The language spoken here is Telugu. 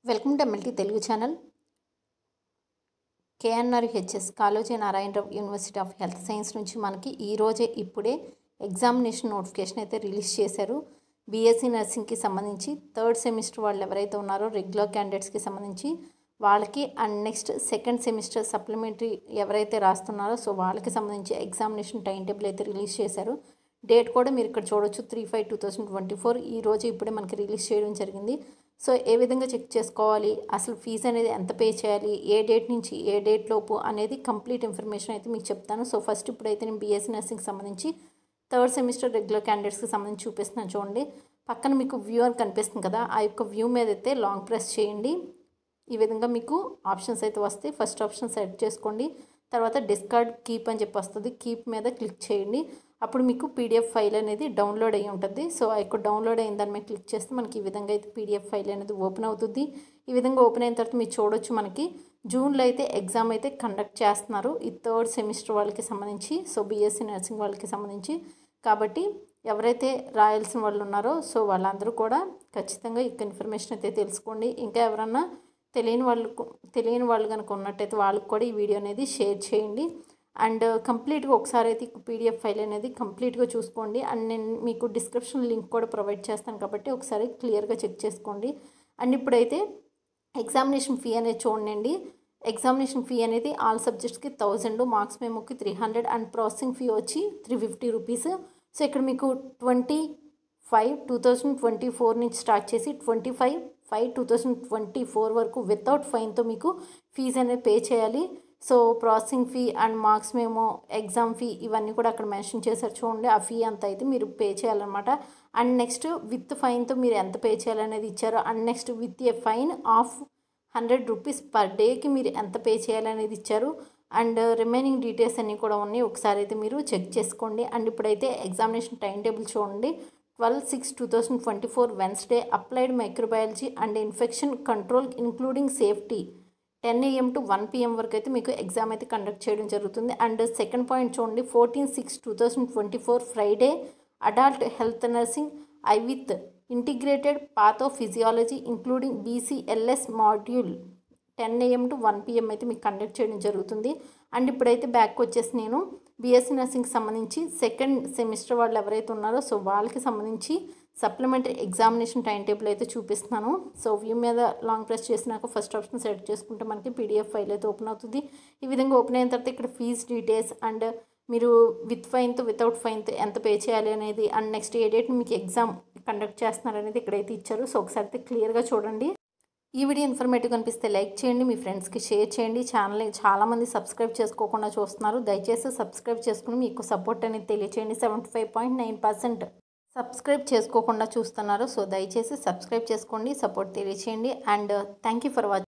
Welcome to MLT Telugu channel. KNRHS Kaloji Narayana Rao university of health science నుంచి మనకి ఇప్పుడే ఎగ్జామినేషన్ నోటిఫికేషన్ అయితే రిలీజ్ చేశారు. బీఎస్సీ నర్సింగ్కి సంబంధించి థర్డ్ సెమిస్టర్ వాళ్ళు ఎవరైతే ఉన్నారో రెగ్యులర్ క్యాండిడేట్స్కి సంబంధించి వాళ్ళకి and next second semester supplementary ఎవరైతే రాస్తున్నారో సో వాళ్ళకి సంబంధించి ఎగ్జామినేషన్ టైం టేబుల్ అయితే రిలీజ్ చేశారు. డేట్ కూడా మీరు ఇక్కడ చూడొచ్చు 3/5/2024 ఈరోజు ఇప్పుడే మనకి రిలీజ్ చేయడం జరిగింది. సో ఏ విధంగా చెక్ చేసుకోవాలి, అసలు ఫీజు అనేది ఎంత పే చేయాలి, ఏ డేట్ నుంచి ఏ డేట్ లోపు అనేది కంప్లీట్ ఇన్ఫర్మేషన్ అయితే మీకు చెప్తాను. సో ఫస్ట్ ఇప్పుడైతే నేను బీఎస్సీ నర్సింగ్కి సంబంధించి థర్డ్ సెమిస్టర్ రెగ్యులర్ క్యాండిడేట్స్కి సంబంధించి చూపిస్తున్నాను. చూడండి, పక్కన మీకు వ్యూ అని కనిపిస్తుంది కదా, ఆ యొక్క వ్యూ మీద అయితే లాంగ్ ప్రెస్ చేయండి. ఈ విధంగా మీకు ఆప్షన్స్ అయితే వస్తాయి. ఫస్ట్ ఆప్షన్ సెలెక్ట్ చేసుకోండి, తర్వాత డిస్కార్డ్ కీప్ అని చెప్పి వస్తుంది. కీప్ మీద క్లిక్ చేయండి. అప్పుడు మీకు పీడిఎఫ్ ఫైల్ అనేది డౌన్లోడ్ అయ్యి ఉంటుంది. సో ఆ యొక్క డౌన్లోడ్ అయిన దాని మీద క్లిక్ చేస్తే మనకి ఈ విధంగా అయితే పీడిఎఫ్ ఫైల్ అనేది ఓపెన్ అవుతుంది. ఈ విధంగా ఓపెన్ అయిన తర్వాత మీరు చూడొచ్చు, మనకి జూన్లో అయితే ఎగ్జామ్ అయితే కండక్ట్ చేస్తున్నారు ఈ థర్డ్ సెమిస్టర్ వాళ్ళకి సంబంధించి, సో బీఎస్సీ నర్సింగ్ వాళ్ళకి సంబంధించి. కాబట్టి ఎవరైతే రాయాల్సిన వాళ్ళు ఉన్నారో సో వాళ్ళందరూ కూడా ఖచ్చితంగా ఈ ఇన్ఫర్మేషన్ అయితే తెలుసుకోండి. ఇంకా ఎవరన్నా తెలియని వాళ్ళు కనుక ఉన్నట్టయితే వాళ్ళకి కూడా ఈ వీడియో అనేది షేర్ చేయండి. అండ్ కంప్లీట్గా ఒకసారి అయితే పీడిఎఫ్ ఫైల్ అనేది కంప్లీట్గా చూసుకోండి. అండ్ నేను మీకు డిస్క్రిప్షన్ లింక్ కూడా ప్రొవైడ్ చేస్తాను కాబట్టి ఒకసారి క్లియర్గా చెక్ చేసుకోండి. అండ్ ఇప్పుడైతే ఎగ్జామినేషన్ ఫీ అనేది చూడండి. ఎగ్జామినేషన్ ఫీ అనేది ఆల్ సబ్జెక్ట్స్కి 1000, మార్క్స్ మెమోకి 300 అండ్ ప్రాసెసింగ్ ఫీ వచ్చి 350 రూపీస్. సో ఇక్కడ మీకు 25/5/2024 నుంచి స్టార్ట్ చేసి 25/5/2024 వరకు వితౌట్ ఫైన్తో మీకు ఫీజు అనేది పే చేయాలి. So processing fee and marks memo, exam fee ఇవన్నీ కూడా అక్కడ మెన్షన్ చేశారు చూడండి. ఆ ఫీ అంత అయితే మీరు పే చేయాలన్నమాట. అండ్ నెక్స్ట్ విత్ ఫైన్తో మీరు ఎంత పే చేయాలనేది ఇచ్చారు. And next with a fine of 100 rupees per డేకి మీరు ఎంత పే చేయాలనేది ఇచ్చారు. అండ్ రిమైనింగ్ డీటెయిల్స్ అన్నీ కూడా ఉన్నాయి, ఒకసారి అయితే మీరు చెక్ చేసుకోండి. అండ్ ఇప్పుడైతే ఎగ్జామినేషన్ టైం టేబుల్ చూడండి. 12/6/2024 Wednesday applied microbiology and infection control including safety 10 AM to 1 PM వరకు అయితే మీకు ఎగ్జామ్ అయితే కండక్ట్ చేయడం జరుగుతుంది. అండ్ సెకండ్ పాయింట్ చూడండి, 14/6/2024 Friday adult health nursing I with integrated pathophysiology including BCLS module 10 AM to 1 PM అయితే మీకు కండక్ట్ చేయడం జరుగుతుంది. అండ్ ఇప్పుడైతే బ్యాక్ వచ్చేసి నేను బీఎస్సీ నర్సింగ్కి సంబంధించి సెకండ్ సెమిస్టర్ వాళ్ళు ఎవరైతే ఉన్నారో సో వాళ్ళకి సంబంధించి సప్లిమెంటరీ ఎగ్జామినేషన్ టైం టేబుల్ అయితే చూపిస్తున్నాను. సో వ్యూ మీద లాంగ్ ప్రెస్ చేసినాక ఫస్ట్ ఆప్షన్ సెలెక్ట్ చేసుకుంటే మనకి పీడిఎఫ్ ఫైల్ అయితే ఓపెన్ అవుతుంది. ఈ విధంగా ఓపెన్ అయిన తర్వాత ఇక్కడ ఫీజ్ డీటెయిల్స్ అండ్ మీరు విత్ ఫైన్తో వితౌట్ ఫైన్తో ఎంత పే చేయాలి అనేది అండ్ నెక్స్ట్ ఏ డేట్ మీకు ఎగ్జామ్ కండక్ట్ చేస్తున్నారు అనేది ఇక్కడైతే ఇచ్చారు. సో ఒకసారి అయితే క్లియర్గా చూడండి. ఈ వీడియో ఇన్ఫర్మేటివ్ అనిపిస్తే లైక్ చేయండి, మీ ఫ్రెండ్స్కి షేర్ చేయండి. ఛానల్ని చాలామంది సబ్స్క్రైబ్ చేసుకోకుండా చూస్తున్నారు, దయచేసి సబ్స్క్రైబ్ చేసుకుని మీకు సపోర్ట్ అనేది తెలియచేయండి. 75.9% సబ్స్క్రైబ్ చేసుకోకుండా చూస్తున్నారు. సో దయచేసి సబ్స్క్రైబ్ చేసుకోండి, సపోర్ట్ తెలియచేయండి. And thank you for watching.